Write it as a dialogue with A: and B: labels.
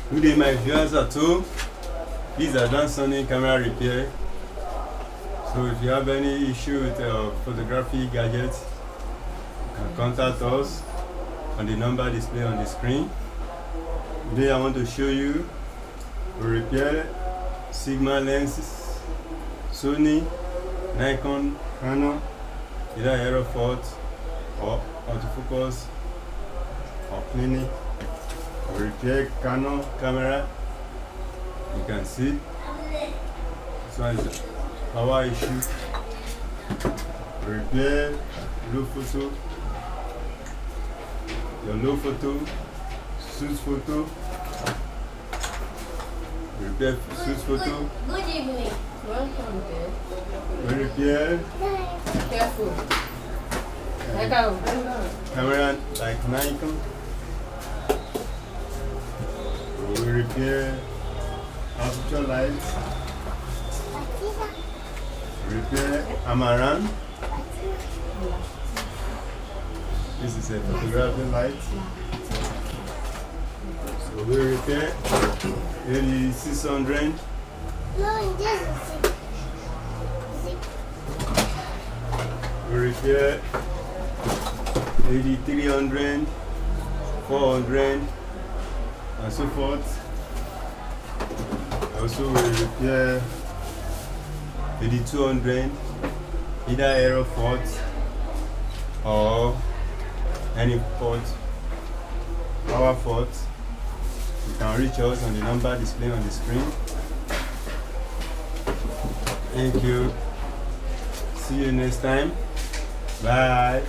A: Good day, my viewers at home. This is advanced Sony camera repair. So if you have any issue with photography gadgets, you can contact us on the number displayed on the screen. Today I want to show you to repair Sigma lenses, Sony, Nikon, Canon, either error fault or autofocus or cleaning. To repair Canon camera, you can see this one is a power issue. To repair low photo, your low photo, source photo, repair source photo.
B: Good evening. Welcome there.
A: Repair
B: Careful.
A: camera like Nikon. We repair aperture lights. Repair Amaran. This is a photography light. So we repair 8600.
C: No, this is
A: We repair 8300, 400, and so forth. Also, we repair 8200, either error fault or any fault, power fault. You can reach us on the number displayed on the screen. Thank you. See you next time. Bye.